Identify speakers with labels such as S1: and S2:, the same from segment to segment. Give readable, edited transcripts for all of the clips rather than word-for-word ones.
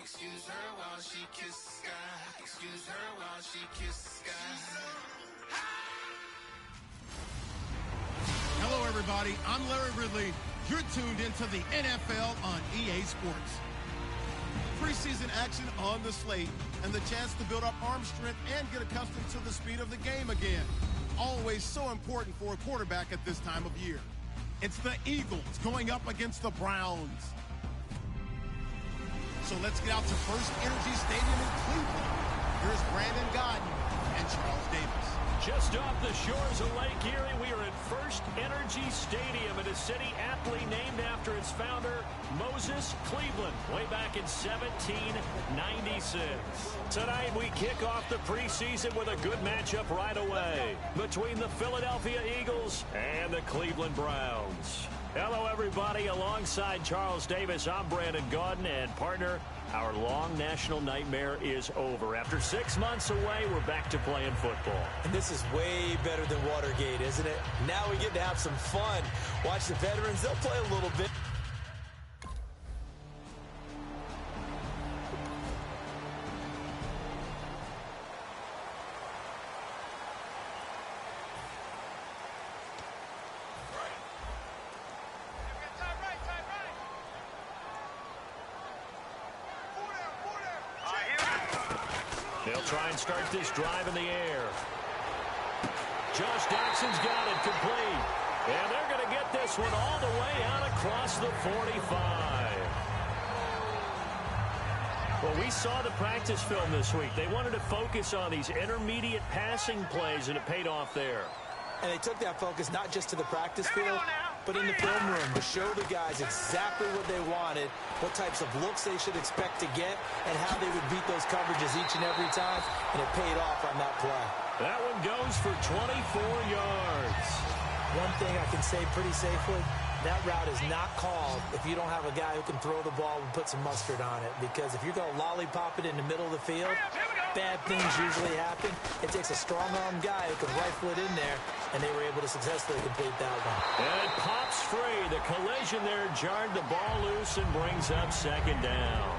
S1: Excuse her while she kisses the sky. Excuse her while she kisses the sky.
S2: Hello, everybody. I'm Larry Ridley. You're tuned into the NFL on EA Sports. Preseason action on the slate and the chance to build up arm strength and get accustomed to the speed of the game again. Always so important for a quarterback at this time of year. It's the Eagles going up against the Browns. So let's get out to First Energy Stadium in Cleveland. Here's Brandon Godden and Charles Davis.
S3: Just off the shores of Lake Erie, we are at First Energy Stadium in a city aptly named after its founder, Moses Cleveland, way back in 1796. Tonight, we kick off the preseason with a good matchup right away between the Philadelphia Eagles and the Cleveland Browns. Hello, everybody. Alongside Charles Davis, I'm Brandon Gaudin, and partner, our long national nightmare is over. After 6 months away, we're back to playing football.
S4: And this is way better than Watergate, isn't it? Now we get to have some fun. Watch the veterans. They'll play a little bit.
S3: They'll try and start this drive in the air. Josh Jackson's got it complete. And they're going to get this one all the way out across the 45. Well, we saw the practice film this week. They wanted to focus on these intermediate passing plays, and it paid off there.
S4: And they took that focus not just to the practice field, but in the film room to show the guys exactly what they wanted, what types of looks they should expect to get, and how they would beat those coverages each and every time, and it paid off on that play.
S3: That one goes for 24 yards.
S4: One thing I can say pretty safely, that route is not called if you don't have a guy who can throw the ball and put some mustard on it, because if you're going to lollipop it in the middle of the field, bad things usually happen. It takes a strong-arm guy who can rifle it in there, and they were able to successfully complete that one.
S3: And it pops free. The collision there jarred the ball loose and brings up second down.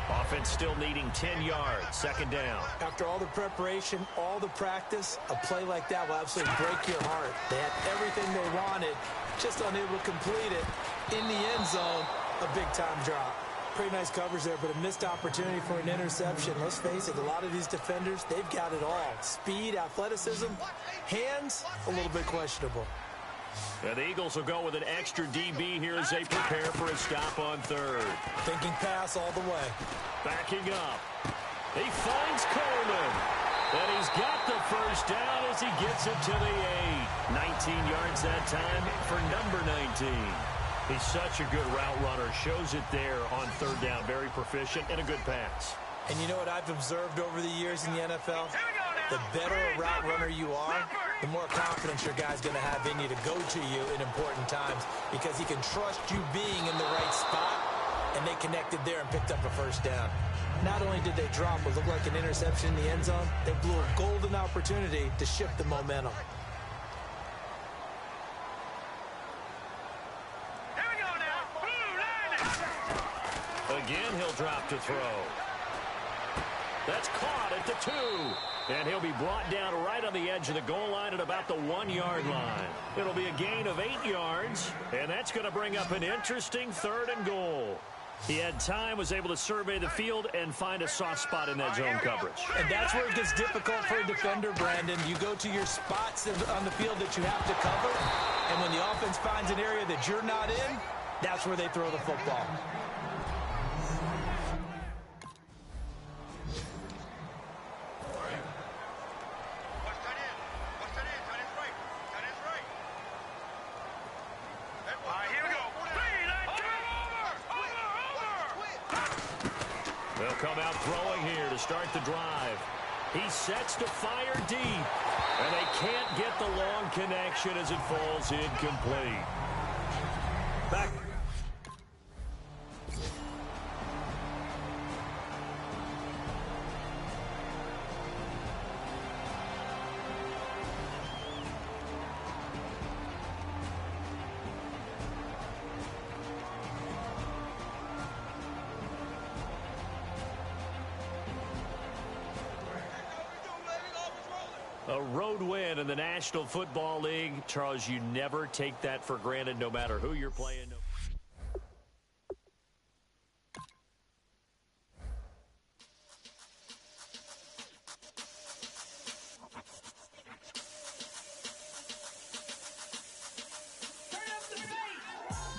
S3: Offense still needing 10 yards, second down.
S4: After all the preparation, all the practice, a play like that will absolutely break your heart. They had everything they wanted, just unable to complete it. In the end zone, a big-time drop. Pretty nice coverage there, but a missed opportunity for an interception. Let's face it, a lot of these defenders, they've got it all. Speed, athleticism, hands, a little bit questionable.
S3: And the Eagles will go with an extra DB here as they prepare for a stop on third.
S4: Thinking pass all the way.
S3: Backing up. He finds Coleman. And he's got the first down as he gets it to the 8. 19 yards that time for number 19. He's such a good route runner. Shows it there on third down. Very proficient and a good pass.
S4: And you know what I've observed over the years in the NFL? The better a route runner you are, the more confidence your guy's going to have in you to go to you in important times, because he can trust you being in the right spot, and they connected there and picked up a first down. Not only did they drop what looked like an interception in the end zone, they blew a golden opportunity to shift the momentum.
S3: Again, he'll drop to throw. That's caught at the 2. And he'll be brought down right on the edge of the goal line at about the 1-yard line. It'll be a gain of 8 yards, and that's going to bring up an interesting third and goal. He had time, was able to survey the field and find a soft spot in that zone coverage.
S4: And that's where it gets difficult for a defender, Brandon. You go to your spots on the field that you have to cover, and when the offense finds an area that you're not in, that's where they throw the football.
S3: They'll come out throwing here to start the drive. He sets to fire deep, and they can't get the long connection as it falls incomplete. Back. A road win in the National Football League. Charles, you never take that for granted no matter who you're playing.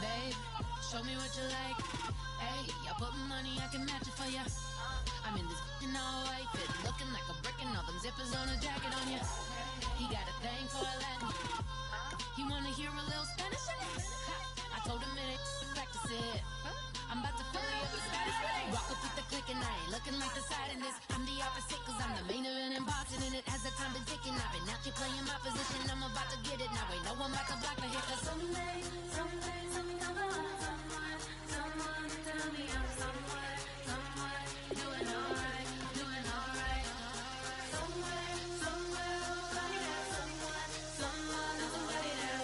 S5: Babe, show me what you like. Hey, I put money, I can match it for ya. I'm in this all white fit, looking like a brick and all them zippers on a jacket on ya. He got a thing for a Latin. He wanna hear a little Spanish in it. I told him it ain't practice it. I'm about to fill you up with Spanish. Rock up with the click and I ain't looking like the side in this. I'm the opposite cause I'm the main event and boxing in it. As the time been ticking, I've been out here playing my position. I'm about to get it now. Ain't no one about to block me here cause someday, someone tell me I'm someone doing alright, doing alright. Somewhere, somebody that someone is somebody that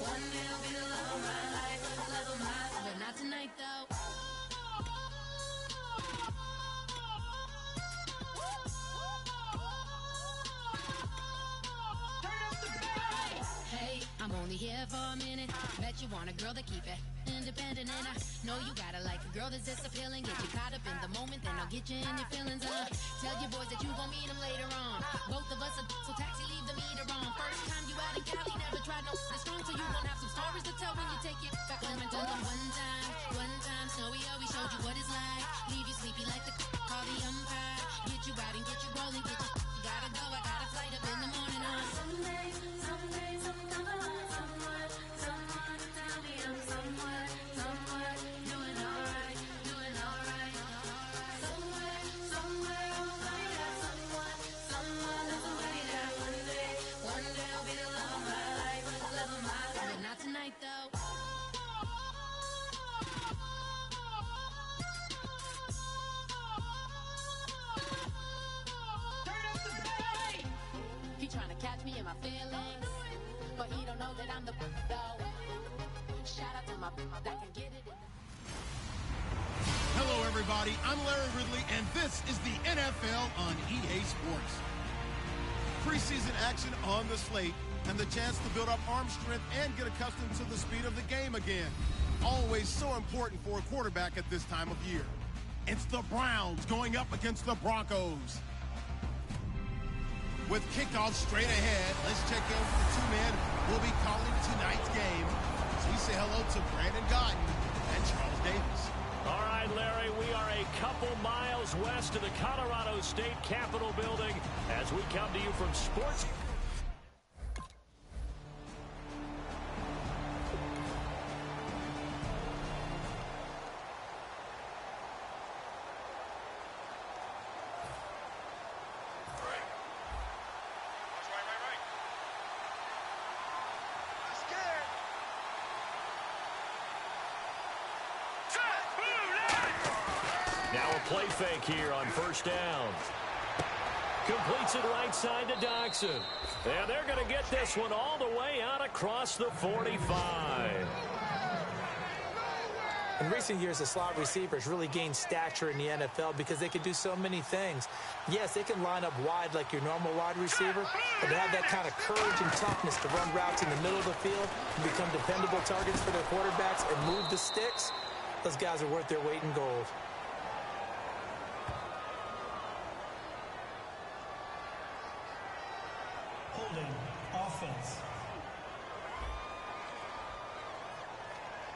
S5: one day will be the love of my life, love of my life, but not tonight though. Hey, I'm only here for a minute. Bet you want a girl to keep it independent, and I know you gotta like a girl that's this appealing. Get you caught up in the moment, then I'll get you in your feelings. Tell your boys that you gon' meet them later on. Both of us are so taxi, leave the meter on. First time you out in Cali, never tried no strong, so you gon' have some stories to tell when you take it back home and tell them one time, Snowy always showed you what it's like. Leave you sleepy like the call the umpire. Get you out and get you rolling, get you gotta go. I got a flight up in the morning on someday, someone tell me I'm someone doing alright, doing alright. Somewhere, somebody that someone is somebody that one day will be the love of my life, but not tonight though. He trying to catch me in my feelings, but he don't know that I'm the though. Shout out to my that can get it.
S2: Hello, everybody. I'm Larry Ridley, and this is the NFL on EA Sports. Preseason action on the slate, and the chance to build up arm strength and get accustomed to the speed of the game again. Always so important for a quarterback at this time of year. It's the Browns going up against the Broncos. With kickoff straight ahead, let's check in with the two men who will be calling tonight's game. So we say hello to Brandon Gotton and Charles Davis.
S3: All right, Larry, we are a couple miles west of the Colorado State Capitol building as we come to you from Sports. Now a play fake here on first down. Completes it right side to Doxson. And they're going to get this one all the way out across the 45.
S4: In recent years, the slot receivers really gained stature in the NFL because they can do so many things. Yes, they can line up wide like your normal wide receiver, but to have that kind of courage and toughness to run routes in the middle of the field and become dependable targets for their quarterbacks and move the sticks, those guys are worth their weight in gold.
S6: Holding offense.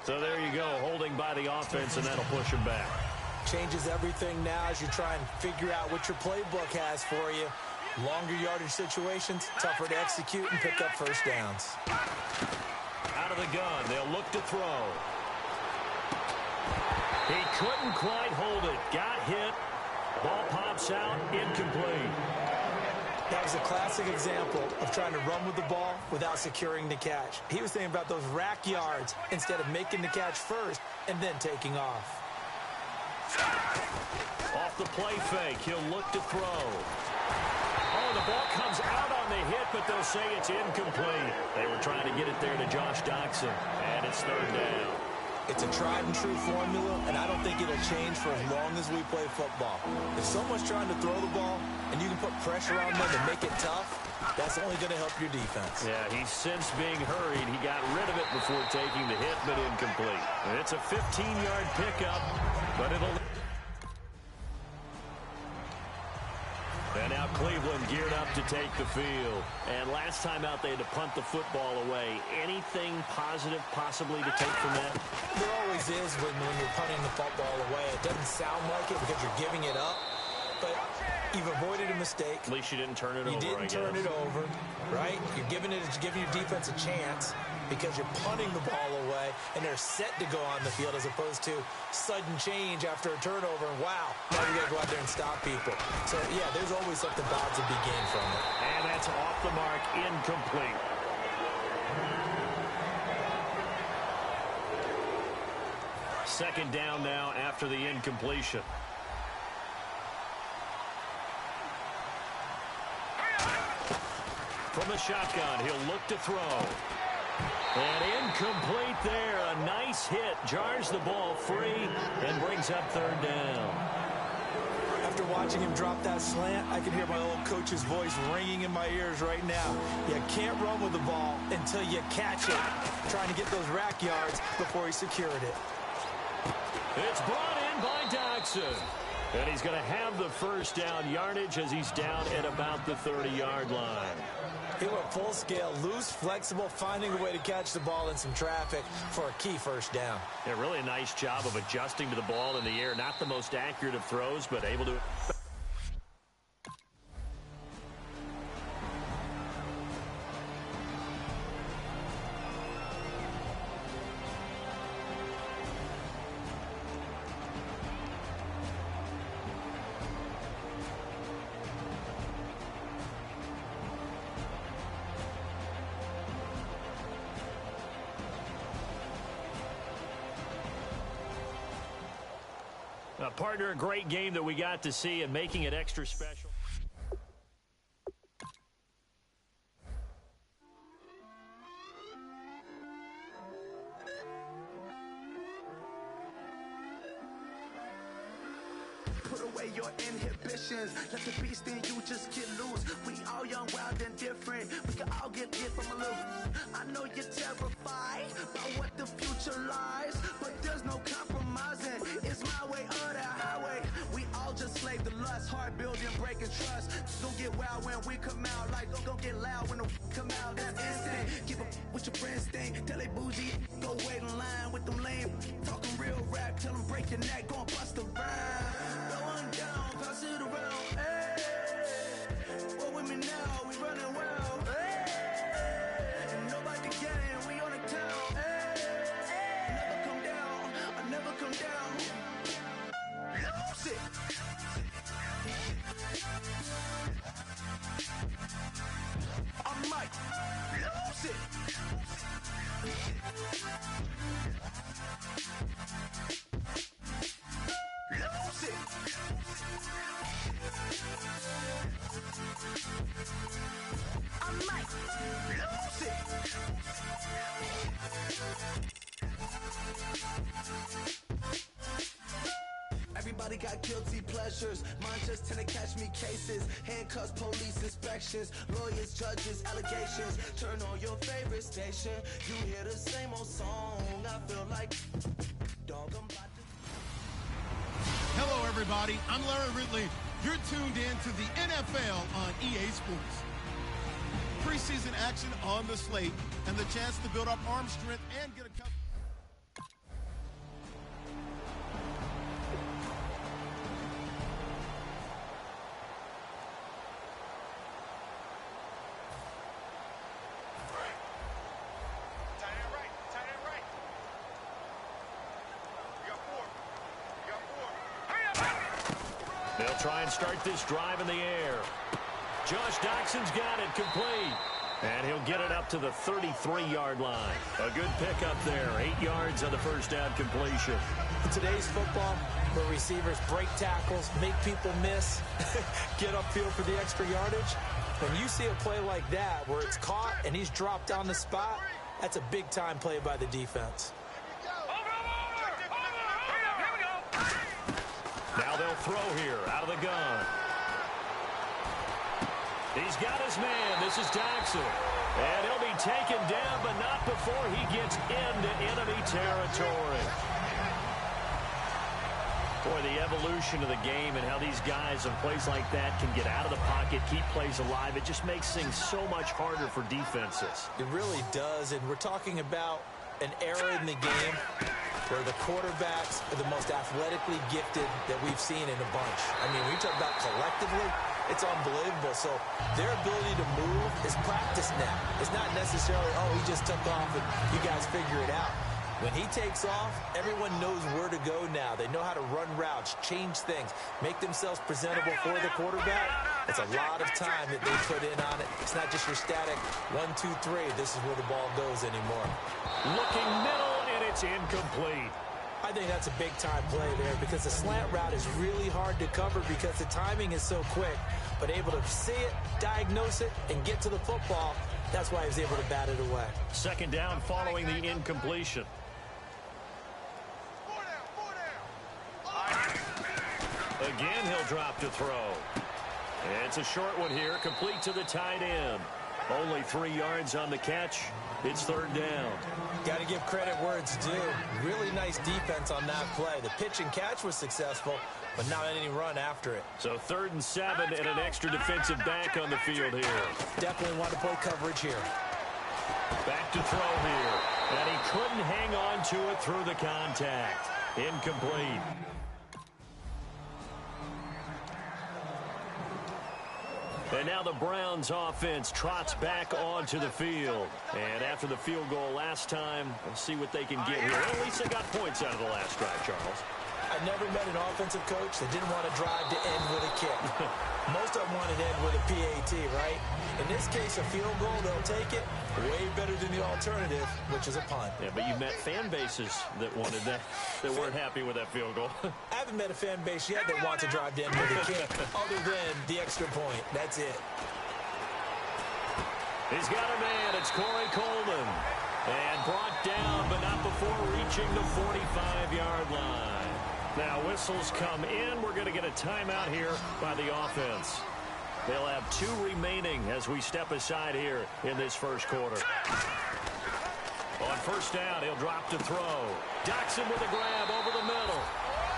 S3: So there you go, holding by the offense, and that'll push him back.
S4: Changes everything now as you try and figure out what your playbook has for you. Longer yardage situations, tougher to execute and pick up first downs.
S3: Out of the gun, they'll look to throw. He couldn't quite hold it. Got hit. Ball pops out, incomplete.
S4: That was a classic example of trying to run with the ball without securing the catch. He was thinking about those rack yards instead of making the catch first and then taking off.
S3: Off the play fake, he'll look to throw. Oh, the ball comes out on the hit, but they'll say it's incomplete. They were trying to get it there to Josh Doxson, and it's third down.
S4: It's a tried and true formula, and I don't think it'll change for as long as we play football. If someone's trying to throw the ball and you can put pressure on them and make it tough, that's only going to help your defense.
S3: Yeah, he's since being hurried. He got rid of it before taking the hit, but incomplete. And it's a 15-yard pickup, but it'll... And now Cleveland geared up to take the field. And last time out, they had to punt the football away. Anything positive possibly to take from that?
S4: There always is when you're punting the football away. It doesn't sound like it because you're giving it up, but you've avoided a mistake.
S3: At least you didn't turn it over,
S4: You didn't turn it over, right? You're giving your defense a chance because you're punting the ball away, and they're set to go on the field as opposed to sudden change after a turnover, and wow, now you got to go out there and stop people. So, yeah, there's always something bad to be gained from it.
S3: And that's off the mark, incomplete. Second down now after the incompletion. From the shotgun, he'll look to throw. And incomplete there. A nice hit. Jars the ball free and brings up third down.
S4: After watching him drop that slant, I can hear my old coach's voice ringing in my ears right now. You can't run with the ball until you catch it. Trying to get those rack yards before he secured it.
S3: It's brought in by Dodson. And he's going to have the first down yardage as he's down at about the 30-yard line.
S4: He went full scale, loose, flexible, finding a way to catch the ball in some traffic for a key first down.
S3: Yeah, really a nice job of adjusting to the ball in the air. Not the most accurate of throws, but able to... Partner, a great game that we got to see and making it extra special.
S1: Put away your inhibitions. Let the beast in you just get loose. We all young, wild, and different. We can all get hit from a little. I know you're terrified by what the future lies, but there's no compromising. It's my way or the highway. We all just slave the lust, hard building, breaking trust. Don't get wild when we come out. Like, don't get loud when the come out. That's instant. Keep up with your friends thing. Tell they bougie, go wait in line with them lame. Talking real rap, tell them break your neck, go and bust a rhyme. Going down, pass it around. Hey, what with me now? We running wild. Hey, and nobody game, we on the town. Hey, never come down, I never come down. Lose it. I'm Mike. Lose it. Lose it. I'm Mike. Lose it. Everybody got guilty pleasures. Mine just tend to catch me cases. Handcuffs, police inspections, lawyers, judges, allegations. Turn on your favorite station. You hear the same old song. I feel like dog, I'm about to...
S2: Hello, everybody. I'm Larry Ridley. You're tuned in to the NFL on EA Sports. Preseason action on the slate and the chance to build up arm strength and get a couple.
S3: They'll try and start this drive in the air. Josh Doxson's got it complete. And he'll get it up to the 33-yard line. A good pickup there. 8 yards on the first down completion.
S4: In today's football, where receivers break tackles, make people miss, get upfield for the extra yardage, when you see a play like that where it's caught and he's dropped on the spot, that's a big-time play by the defense.
S3: throw here out of the gun. He's got his man. This is Jackson. And he'll be taken down, but not before he gets into enemy territory. Boy, the evolution of the game and how these guys on plays like that can get out of the pocket, keep plays alive, it just makes things so much harder for defenses.
S4: It really does, and we're talking about an era in the game where the quarterbacks are the most athletically gifted that we've seen in a bunch. I mean, we talk about collectively, it's unbelievable. So their ability to move is practiced now. It's not necessarily, oh, he just took off and you guys figure it out. When he takes off, everyone knows where to go now. They know how to run routes, change things, make themselves presentable for the quarterback. It's a lot of time that they put in on it. It's not just your static 1, 2, 3. This is where the ball goes anymore.
S3: Looking middle, and it's incomplete.
S4: I think that's a big-time play there because the slant route is really hard to cover because the timing is so quick. But able to see it, diagnose it, and get to the football, that's why he was able to bat it away.
S3: Second down following the incompletion. Again, he'll drop to throw. It's a short one here, complete to the tight end. Only 3 yards on the catch. It's third down.
S4: Got to give credit where it's due. Really nice defense on that play. The pitch and catch was successful, but not any run after it.
S3: So 3rd and 7 and an extra defensive back on the field here.
S4: Definitely want to play coverage here.
S3: Back to throw here. And he couldn't hang on to it through the contact. Incomplete. And now the Browns offense trots back onto the field. And after the field goal last time, we'll see what they can get here. Well, at least they got points out of the last drive, Charles.
S4: I never met an offensive coach that didn't want to drive to end with a kick. Most of them wanted to end with a PAT, right? In this case, a field goal, they'll take it. Way better than the alternative, which is a punt.
S3: Yeah, but you met fan bases that wanted that, that weren't happy with that field goal.
S4: I haven't met a fan base yet that wants to drive to end with a kick, other than the extra point. That's it.
S3: He's got a man. It's Corey Coleman. And brought down, but not before reaching the 45-yard line. Now whistles come in. We're going to get a timeout here by the offense. They'll have 2 remaining as we step aside here in this first quarter. On first down, he'll drop to throw. Jackson with a grab over the middle.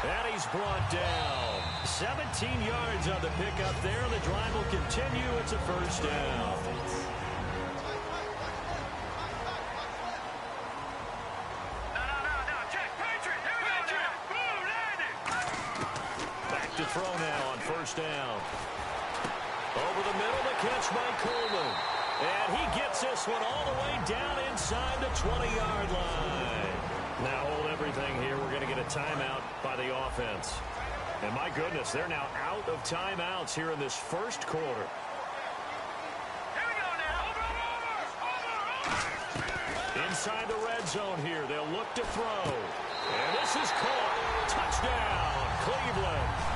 S3: And he's brought down. 17 yards on the pickup there. The drive will continue. It's a first down. To throw now on first down. Over the middle, the catch by Coleman. And he gets this one all the way down inside the 20-yard line. Now hold everything here. We're going to get a timeout by the offense. And my goodness, they're now out of timeouts here in this first quarter.
S7: Here we go now.
S3: Inside the red zone here. They'll look to throw. And this is caught. Touchdown, Cleveland.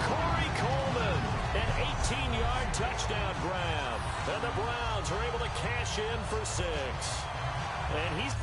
S3: Corey Coleman, an 18-yard touchdown grab. And the Browns are able to cash in for 6. And he's...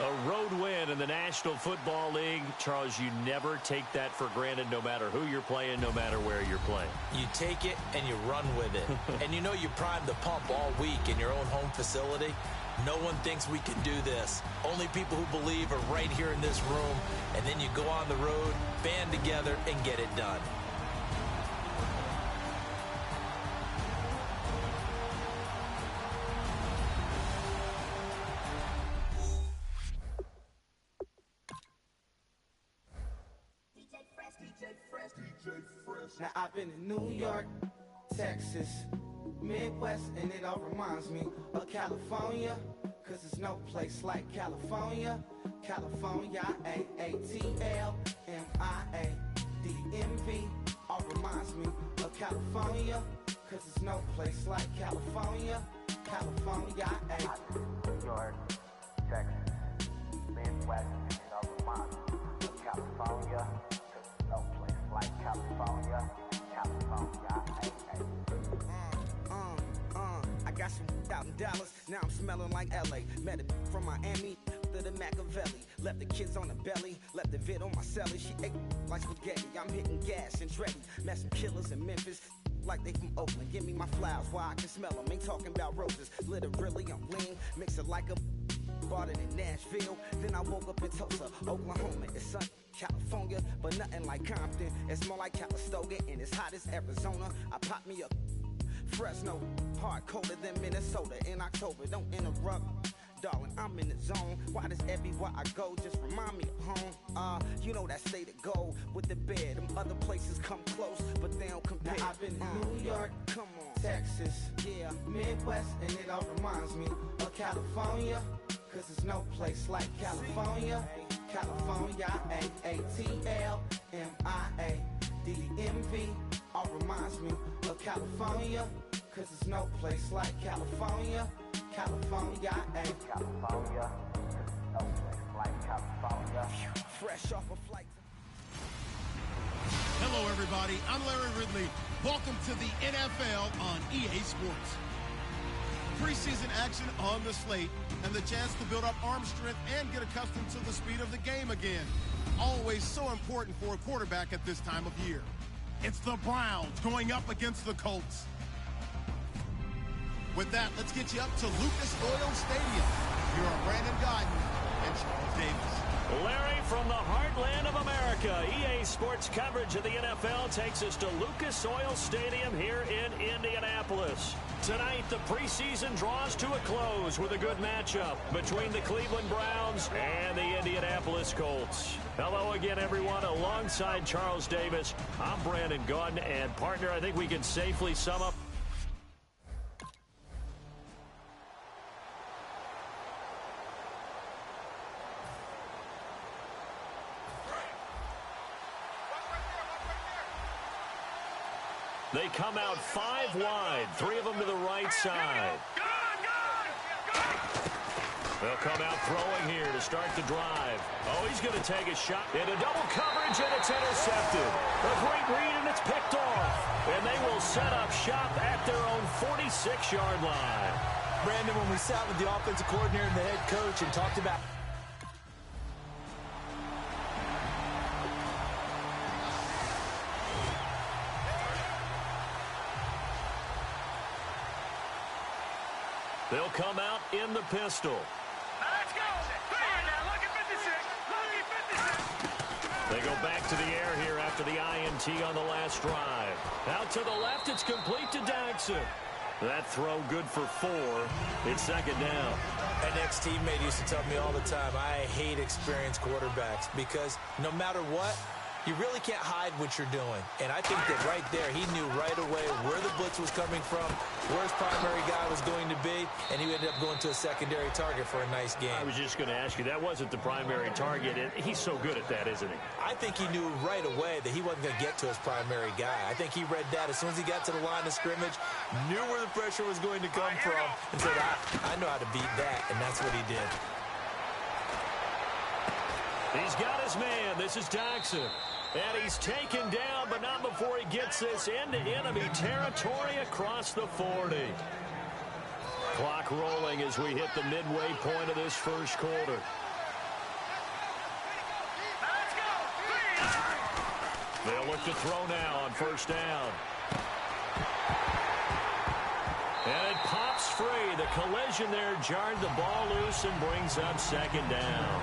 S3: A road win in the National Football League. Charles, you never take that for granted no matter who you're playing, no matter where you're playing.
S4: You take it and you run with it. And you know you primed the pump all week in your own home facility. No one thinks we can do this. Only people who believe are right here in this room. And then you go on the road, band together, and get it done.
S8: Now I've been in New York, Texas, Midwest, and it all reminds me of California, cause there's no place like California. California, A-A-T-L-M-I-A-D-M-V, all reminds me of California, cause there's no place like California. California,
S9: New York, Texas.
S8: Dallas, now I'm smelling like LA. Met it from Miami to the Machiavelli. Left the kids on the belly, left the vid on my celly. She ate like spaghetti, I'm hitting gas and Dreddy. Met some killers in Memphis, like they from Oakland. Give me my flowers while I can smell them. Ain't talking about roses, literally I'm lean. Mix it like a bought it in Nashville. Then I woke up in Tulsa, Oklahoma. It's sun, California, but nothing like Compton. It's more like Calistoga, and it's hot as Arizona. I pop me a Fresno, hard colder than Minnesota in October. Don't interrupt, darling, I'm in the zone. Why does everywhere I go just remind me of home? You know that state of gold with the bed. Them other places come close, but they don't compare. Now I've been in New York, come on, Texas, yeah, Midwest, and it all reminds me of California. Cause there's no place like California. California, A-A-T-L-M-I-A-D-D-M-V. All reminds me of California. Cause there's no place like California. California, California. No place like California. Fresh off a flight.
S2: Hello, everybody. I'm Larry Ridley. Welcome to the NFL on EA Sports. Preseason action on the slate and the chance to build up arm strength and get accustomed to the speed of the game again. Always so important for a quarterback at this time of year. It's the Browns going up against the Colts. With that, let's get you up to Lucas Oil Stadium. Here are Brandon Godden and Charles Davis.
S3: Larry, from the heartland of America, EA Sports coverage of the NFL takes us to Lucas Oil Stadium here in Indianapolis. Tonight, the preseason draws to a close with a good matchup between the Cleveland Browns and the Indianapolis Colts. Hello again, everyone. Alongside Charles Davis, I'm Brandon Gaudin, and partner, I think we can safely sum up. They come out 5 wide, 3 of them to the right side. They'll come out throwing here to start the drive. Oh, he's going to take a shot into double coverage, and it's intercepted. A great read, and it's picked off. And they will set up shop at their own 46-yard line.
S4: Brandon, when we sat with the offensive coordinator and the head coach and talked about
S3: they'll come out in the pistol.
S7: Now let's go. Now look at 56. Look at 56.
S3: They go back to the air here after the INT on the last drive. Out to the left, it's complete to Daxon. That throw good for 4. It's second down.
S4: An ex-teammate used to tell me all the time, I hate experienced quarterbacks because no matter what, you really can't hide what you're doing. And I think that right there, he knew right away where the blitz was coming from, where his primary guy was going to be, and he ended up going to a secondary target for a nice game.
S3: I was just going to ask you, that wasn't the primary target, and he's so good at that, isn't he?
S4: I think he knew right away that he wasn't going to get to his primary guy. I think he read that as soon as he got to the line of scrimmage, knew where the pressure was going to come from, and said, I know how to beat that, and that's what he did.
S3: He's got his man. This is Daxon. And he's taken down, but not before he gets this into enemy territory across the 40. Clock rolling as we hit the midway point of this first quarter.
S7: Let's go.
S3: They'll look to throw now on first down. And it pops free. The collision there jarred the ball loose and brings up second down.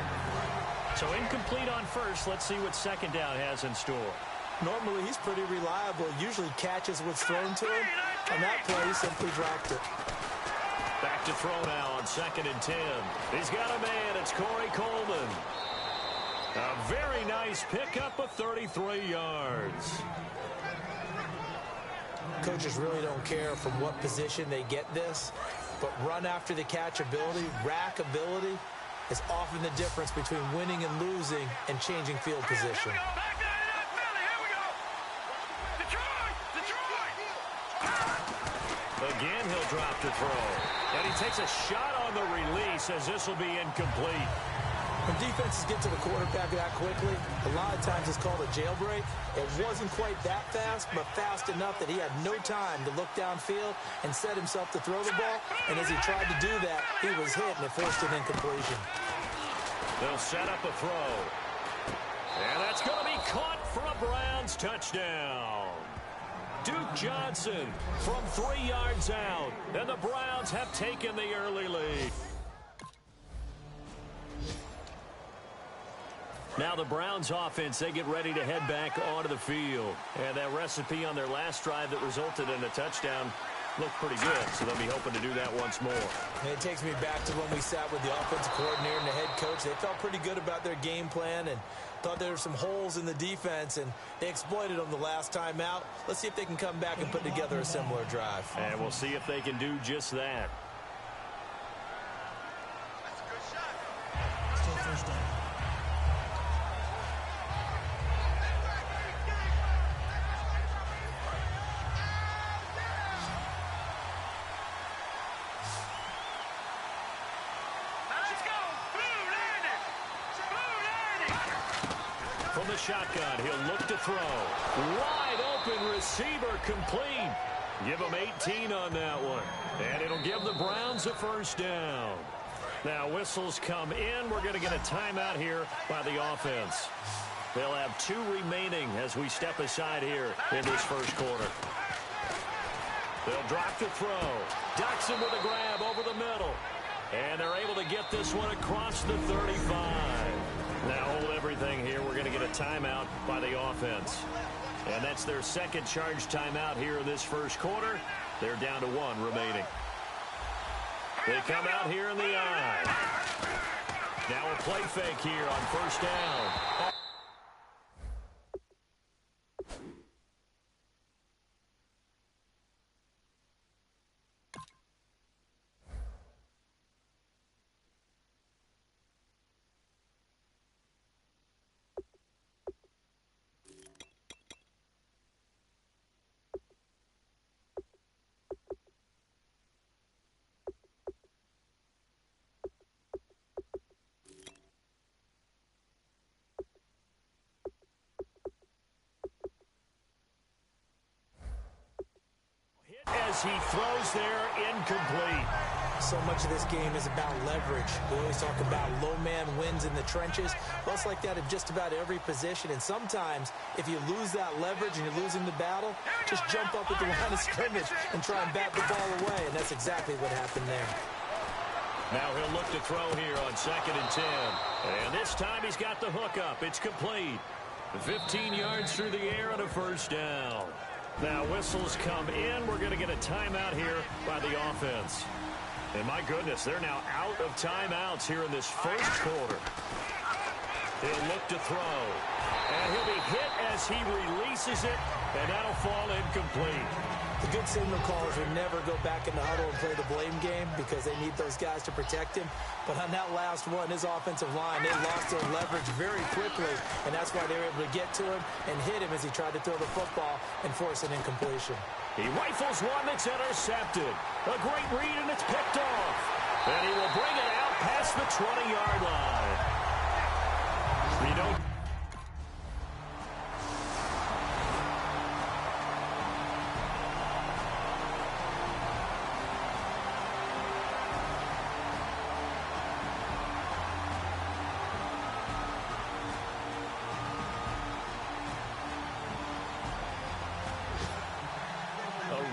S3: So incomplete on first. Let's see what second down has in store.
S4: Normally, he's pretty reliable. Usually catches what's thrown to him. On that play, he simply dropped it.
S3: Back to throw now on 2nd and 10. He's got a man. It's Corey Coleman. A very nice pickup of 33 yards.
S4: Coaches really don't care from what position they get this, but run after the catch ability, rack ability, is often the difference between winning and losing and changing field position.
S7: Here we go. Back to the Philly. Here we go. Detroit.
S3: Again, he'll drop to throw. And he takes a shot on the release as this will be incomplete.
S4: When defenses get to the quarterback that quickly, a lot of times it's called a jailbreak. It wasn't quite that fast, but fast enough that he had no time to look downfield and set himself to throw the ball. And as he tried to do that, he was hit, and it forced an incompletion.
S3: They'll set up a throw. And that's going to be caught for a Browns touchdown. Duke Johnson from 3 yards out. And the Browns have taken the early lead. Now the Browns offense, they get ready to head back onto the field. And that recipe on their last drive that resulted in a touchdown looked pretty good, so they'll be hoping to do that once more.
S4: And it takes me back to when we sat with the offensive coordinator and the head coach. They felt pretty good about their game plan and thought there were some holes in the defense, and they exploited them the last time out. Let's see if they can come back and put together a similar drive.
S3: And we'll see if they can do just that.
S6: Still first down.
S3: From the shotgun, he'll look to throw. Wide open receiver complete. Give him 18 on that one. And it'll give the Browns a first down. Now whistles come in. We're going to get a timeout here by the offense. They'll have 2 remaining as we step aside here in this first quarter. They'll drop the throw. Dotson with a grab over the middle. And they're able to get this one across the 35. Now hold everything here. We're going to get a timeout by the offense. And that's their second charge timeout here in this first quarter. They're down to 1 remaining. They come out here in the eye. Now a play fake here on first down. As he throws there, incomplete.
S4: So much of this game is about leverage. We always talk about low man wins in the trenches. Well, it's like that in just about every position. And sometimes, if you lose that leverage and you're losing the battle, just jump up at the line of scrimmage and try and bat the ball away. And that's exactly what happened there.
S3: Now he'll look to throw here on 2nd and 10. And this time he's got the hook up. It's complete. 15 yards through the air and a first down. Now whistles come in. We're going to get a timeout here by the offense. And my goodness, they're now out of timeouts here in this first quarter. He'll look to throw. And he'll be hit as he releases it. And that'll fall incomplete.
S4: The good signal callers would never go back in the huddle and play the blame game because they need those guys to protect him. But on that last one, his offensive line, they lost their leverage very quickly, and that's why they were able to get to him and hit him as he tried to throw the football and force an incompletion.
S3: He rifles one that's intercepted. A great read, and it's picked off. And he will bring it out past the 20-yard line. You don't...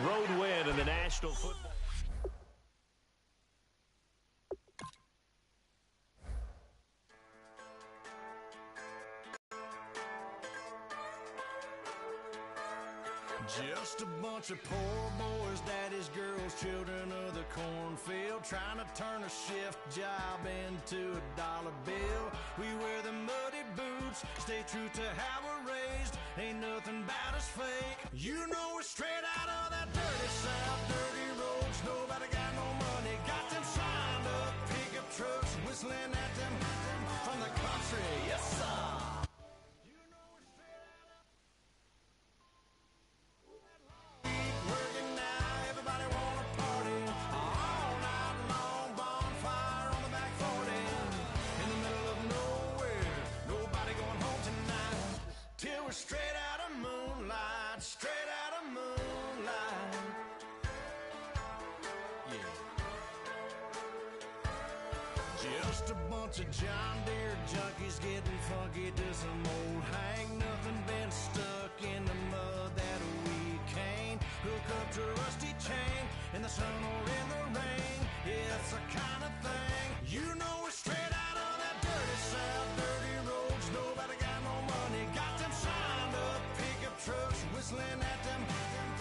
S3: road win in the National Football.
S9: Just a bunch of poor boys, daddies, girls, children of the cornfield, trying to turn a shift job into a dollar bill. We wear the muddy boots, stay true to how we're raised. Ain't nothing about us fake. You know we're straight out of that dirty south, dirty roads. Nobody got no money, got them signed up pickup trucks, whistling at them from the country. Yes, sir. Just a bunch of John Deere junkies getting funky to some old hang. Nothing been stuck in the mud that we can't hook up to a rusty chain in the sun or in the rain. Yeah, it's the kind of thing you know we're straight out of that dirty south, dirty roads. Nobody got no money, got them signed up pickup trucks whistling at them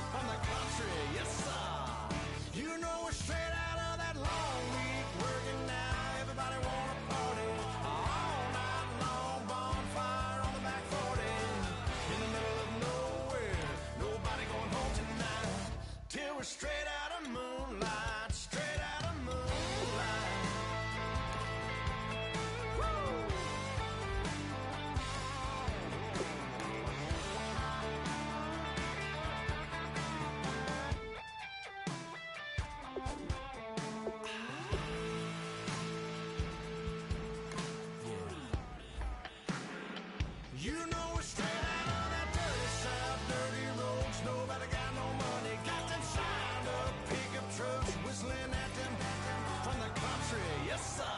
S9: from the country. Yes, sir. You know we're straight out of that long week working now. Everybody wanna party all night long. Bonfire on the back 40 in the middle of nowhere. Nobody going home tonight till we're straight out of moonlight. Straight out of moonlight. Woo! You know we're straight out of that dirty south, dirty roads. Nobody got no money, got them signed up pickup trucks whistling at them from the country. Yes, sir.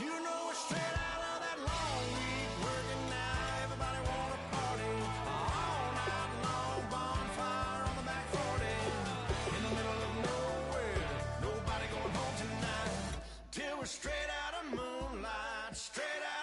S9: You know we're straight out of that long week working now. Everybody wanna party all night long. Bonfire on the back 40 in the middle of nowhere. Nobody going home tonight till we're straight out of moonlight. Straight out.